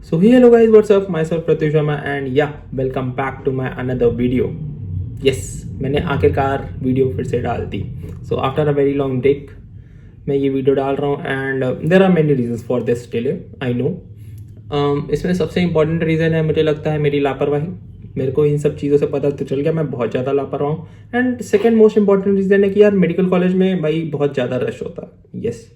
So hey hello guys, what's up? Myself Pratyush Sharma and yeah, welcome back to my another video. Yes, मैंने आखिरकार video फिर से डाल दी. So after a very long break, मैं ये video डाल रहा हूँ and there are many reasons for this delay. I know. इसमें सबसे इम्पोर्टेंट रीज़न है मुझे लगता है मेरी लापरवाही. मेरे को इन सब चीज़ों से पता तो चल गया मैं बहुत ज़्यादा लापरवाह हूँ. And second most important reason है कि यार मेडिकल कॉलेज में भाई बहुत ज़्यादा रश होता है. Yes,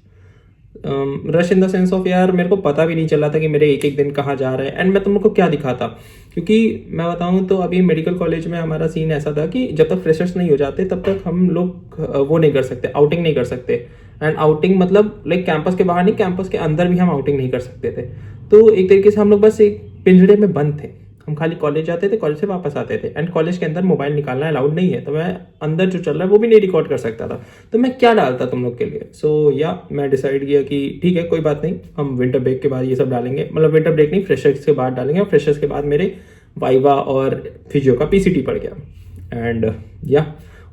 rush in the sense of यार मेरे को पता भी नहीं चला था कि मेरे एक एक दिन कहाँ जा रहे हैं एंड मैं तुम लोग को क्या दिखाता. क्योंकि मैं बताऊँ तो अभी मेडिकल कॉलेज में हमारा सीन ऐसा था कि जब तक फ्रेशर्स नहीं हो जाते तब तक हम लोग वो नहीं कर सकते, आउटिंग नहीं कर सकते. एंड आउटिंग मतलब लाइक कैंपस के बाहर नहीं, कैंपस के अंदर भी हम आउटिंग नहीं कर सकते थे. तो एक तरीके से हम लोग बस एक पिंजड़े में बंद थे. हम खाली कॉलेज जाते थे, कॉलेज से वापस आते थे एंड कॉलेज के अंदर मोबाइल निकालना अलाउड नहीं है. तो मैं अंदर जो चल रहा है वो भी नहीं रिकॉर्ड कर सकता था. तो मैं क्या डालता तुम लोग के लिए. सो या मैं डिसाइड किया कि ठीक है कोई बात नहीं, हम विंटर ब्रेक के बाद ये सब डालेंगे. मतलब विंटर ब्रेक नहीं, फ्रेशर्स के बाद डालेंगे. और फ्रेशर्स के बाद मेरे वाइवा और फिजियो का पीसीटी पड़ गया एंड या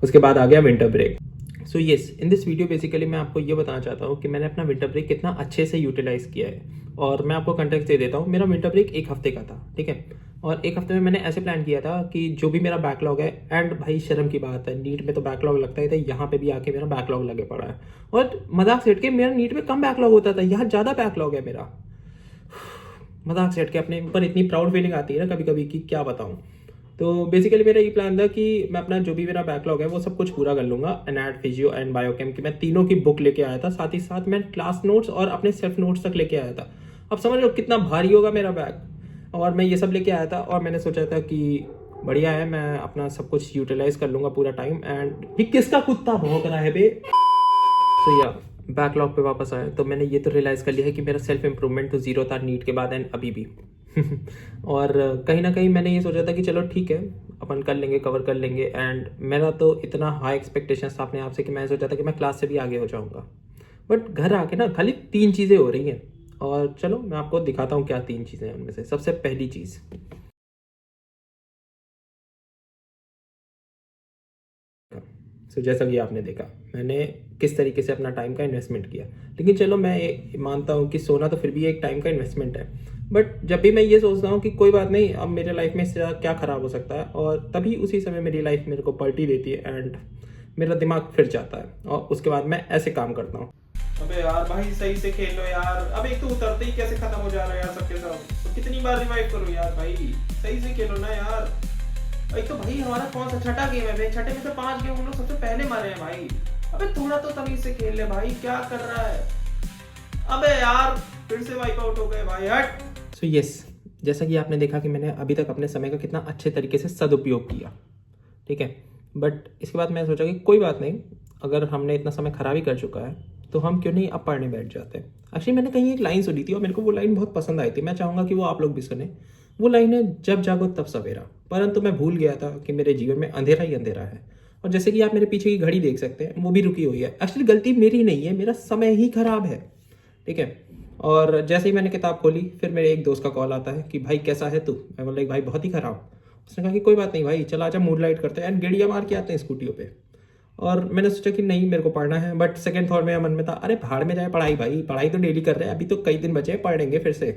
उसके बाद आ गया winter break. So yes, in this video basically मैं आपको ये बताना चाहता हूँ कि मैंने अपना विंटर ब्रेक कितना अच्छे से यूटिलाइज किया है. और मैं आपको कंटेक्स्ट दे देता हूँ. मेरा विंटर ब्रेक एक हफ्ते का था, ठीक है. और एक हफ्ते में मैंने ऐसे प्लान किया था कि जो भी मेरा बैकलॉग है, एंड भाई शर्म की बात है, नीट में तो बैकलॉग लगता ही था, यहाँ पे भी आके मेरा बैकलॉग लगे पड़ा है. और मजाक सेट के मेरा नीट में कम बैकलॉग होता था, यहाँ ज़्यादा बैकलॉग है मेरा. मजाक सेट के अपने ऊपर इतनी प्राउड फीलिंग आती है ना कभी कभी कि क्या बताऊँ. तो बेसिकली मेरा ये प्लान था कि मैं अपना जो भी मेरा बैकलॉग है वो सब कुछ पूरा कर लूँगा. एनएट, फिजियो एंड बायोकेम की मैं तीनों की बुक लेके आया था. साथ ही साथ मैं क्लास नोट्स और अपने सेल्फ नोट्स तक लेके आया था. अब समझ लो कितना भारी होगा मेरा बैग. और मैं ये सब लेके आया था और मैंने सोचा था कि बढ़िया है, मैं अपना सब कुछ यूटिलाइज कर लूँगा पूरा टाइम. एंड ये किसका कुत्ता भौंक रहा है बे. तो या बैकलॉग पे वापस आया तो मैंने ये तो रियलाइज़ कर लिया है कि मेरा सेल्फ इम्प्रूवमेंट तो जीरो था नीट के बाद एंड अभी भी. और कहीं ना कहीं मैंने ये सोचा था कि चलो ठीक है अपन कर लेंगे, कवर कर लेंगे. एंड मेरा तो इतना हाई एक्सपेक्टेशंस था अपने आप से कि मैंने सोचा था कि मैं क्लास से भी आगे हो जाऊंगा. बट घर आके ना खाली 3 चीज़ें हो रही हैं. और चलो मैं आपको दिखाता हूँ क्या 3 चीज़ें हैं उनमें से. सबसे पहली चीज़, तो जैसा कि आपने देखा मैंने किस तरीके से अपना टाइम का इन्वेस्टमेंट किया. लेकिन चलो मैं ये मानता हूँ कि सोना तो फिर भी एक टाइम का इन्वेस्टमेंट है. बट जब भी मैं ये सोचता हूँ कि कोई बात नहीं, अब मेरे लाइफ में इससे ज़्यादा क्या ख़राब हो सकता है, और तभी उसी समय मेरी लाइफ मेरे को पलटी देती है एंड मेरा दिमाग फिर जाता है. और उसके बाद मैं ऐसे काम करता हूँ. अबे यार भाई सही से खेल लो यार. अब एक तो उतरते ही कैसे खत्म हो जा रहा है यार सबके सब. तो कितनी बार रिवाइव करो यार भाई, सही से खेलो ना यार. एक तो भाई हमारा कौन सा छठा गेम है भाई, छठे में से 5 गेम हम लोग सबसे पहले मारे हैं भाई. अबे थोड़ा तो तमीज से खेल ले भाई, क्या कर रहा है. अबे यार फिर से वाइप आउट हो गए भाई, हट. सो यस, जैसा कि आपने देखा कि मैंने अभी तक अपने समय का कितना अच्छे तरीके से सदुपयोग किया, ठीक है. बट इसके बाद मैंने सोचा कि कोई बात नहीं, अगर हमने इतना समय खराब ही कर चुका है तो हम क्यों नहीं अब पढ़ने बैठ जाते. एक्चुअली मैंने कहीं एक लाइन सुनी थी और मेरे को वो लाइन बहुत पसंद आई थी. मैं चाहूँगा कि वो आप लोग भी सुने. वो लाइन है, जब जागो तब सवेरा, परंतु मैं भूल गया था कि मेरे जीवन में अंधेरा ही अंधेरा है. और जैसे कि आप मेरे पीछे की घड़ी देख सकते हैं, वो भी रुकी हुई है. एक्चुअली गलती मेरी नहीं है, मेरा समय ही खराब है, ठीक है. और जैसे ही मैंने किताब खोली फिर मेरे एक दोस्त का कॉल आता है कि भाई कैसा है तू. मैं बोला भाई बहुत ही खराब. उसने कहा कि कोई बात नहीं भाई, चला आजा मूड लाइट करते हैं एंड गेड़िया मार के आते हैं स्कूटियों पे. और मैंने सोचा कि नहीं मेरे को पढ़ना है. बट सेकंड थॉट मेरे मन में था, अरे भाड़ में जाए पढ़ाई भाई, पढ़ाई तो डेली कर रहे हैं, अभी तो कई दिन बचे हैं, पढ़ लेंगे फिर से.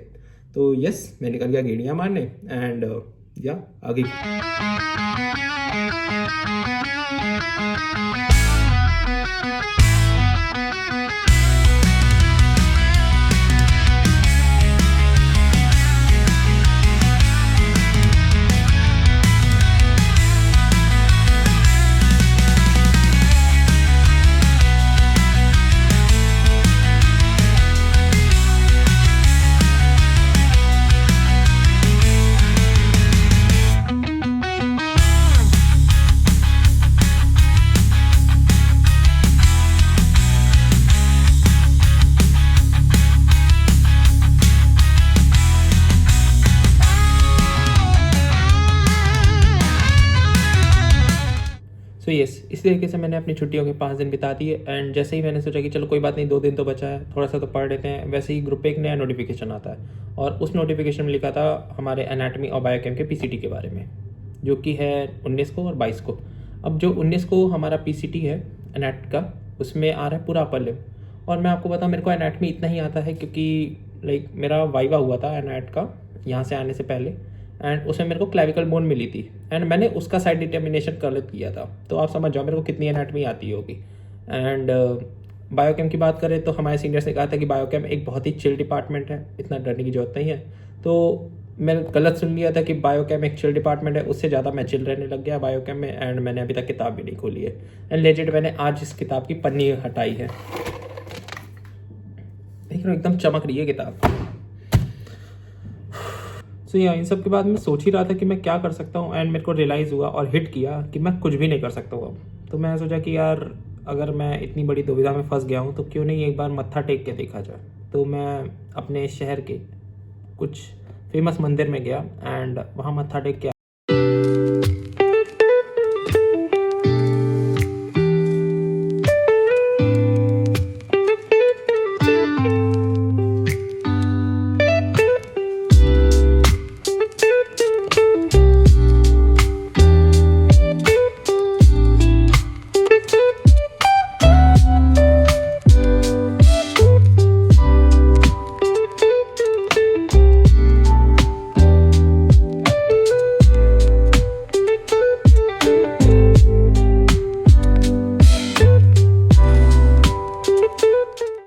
तो यस, मैं निकल गया गेड़ियाँ मारने एंड या आगे. तो यस, इस तरीके से मैंने अपनी छुट्टियों के 5 दिन बिता दिए. एंड जैसे ही मैंने सोचा कि चलो कोई बात नहीं, 2 दिन तो बचा है, थोड़ा सा तो पढ़ लेते हैं, वैसे ही ग्रुप पे एक नया नोटिफिकेशन आता है. और उस नोटिफिकेशन में लिखा था हमारे एनाटमी और बायोकेम के पीसीटी के बारे में, जो कि है 19 को और 22 को. अब जो 19 को हमारा पीसीटी है एनाट का, उसमें आ रहा है पूरा अपर लिम. और मैं आपको बताऊँ, मेरे को एनाटमी इतना ही आता है क्योंकि लाइक मेरा वाइवा हुआ था एनाट का यहाँ से आने से पहले, एंड उसमें मेरे को क्लेविकल बोन मिली थी एंड मैंने उसका साइड डिटर्मिनेशन गलत किया था। तो आप समझ जाओ मेरे को कितनी एनाटमी आती होगी। एंड बायोकेम की बात करें तो हमारे सीनियर्स ने कहा था कि बायोकेम एक बहुत ही चिल डिपार्टमेंट है, इतना डरने की जरूरत नहीं है। तो मैंने गलत सुन लिया था कि बायोकेम एक चिल डिपार्टमेंट है, उससे ज़्यादा मैं चिल रहने लग गया बायोकेम में। एंड मैंने अभी तक किताब भी नहीं खोली है एंड लेजिट मैंने आज इस किताब की पन्नी हटाई है, देख रहे हो एकदम चमक रही है किताब। सो इन सब के बाद मैं सोच ही रहा था कि मैं क्या कर सकता हूँ एंड मेरे को रियलाइज़ हुआ और हिट किया कि मैं कुछ भी नहीं कर सकता हूँ अब। तो मैं सोचा कि यार अगर मैं इतनी बड़ी दुविधा में फंस गया हूँ तो क्यों नहीं एक बार मत्था टेक के देखा जाए। तो मैं अपने शहर के कुछ फेमस मंदिर में गया एंड वहाँ मत्था टेक के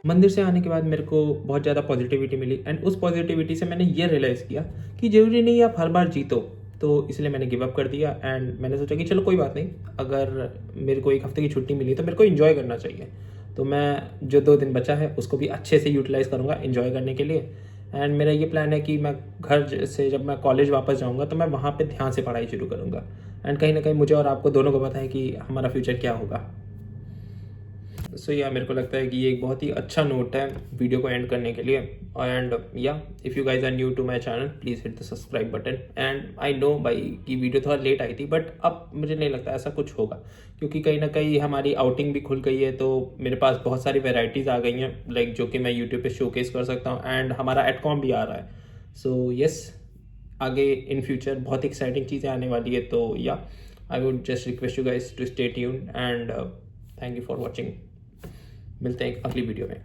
मंदिर से आने के बाद मेरे को बहुत ज़्यादा पॉजिटिविटी मिली एंड उस पॉजिटिविटी से मैंने ये रियलाइज़ किया कि ज़रूरी नहीं आप हर बार जीतो। तो इसलिए मैंने गिव अप कर दिया एंड मैंने सोचा कि चलो कोई बात नहीं, अगर मेरे को एक हफ्ते की छुट्टी मिली तो मेरे को इन्जॉय करना चाहिए। तो मैं जो 2 दिन बचा है उसको भी अच्छे से यूटिलाइज़ करूँगा इन्जॉय करने के लिए। एंड मेरा ये प्लान है कि मैं घर से जब मैं कॉलेज वापस जाऊँगा तो मैं वहाँ पर ध्यान से पढ़ाई शुरू करूँगा। एंड कहीं ना कहीं मुझे और आपको दोनों को पता है कि हमारा फ्यूचर क्या होगा। सो या मेरे को लगता है कि ये एक बहुत ही अच्छा नोट है वीडियो को एंड करने के लिए। And yeah if you guys are new to my channel please hit the subscribe button. And I know भाई कि वीडियो थोड़ा लेट आई थी बट अब मुझे नहीं लगता ऐसा कुछ होगा, क्योंकि कहीं ना कहीं हमारी आउटिंग भी खुल गई है। तो मेरे पास बहुत सारी वेराइटीज़ आ गई हैं लाइक जो कि मैं यूट्यूब पे शोकेस कर सकता हूँ एंड हमारा एडकॉम भी आ रहा है। सो यस, आगे इन फ्यूचर बहुत एक्साइटिंग चीज़ें आने वाली है। तो yeah I would just request you guys to stay tuned and thank you for watching. मिलते हैं एक अगली वीडियो में।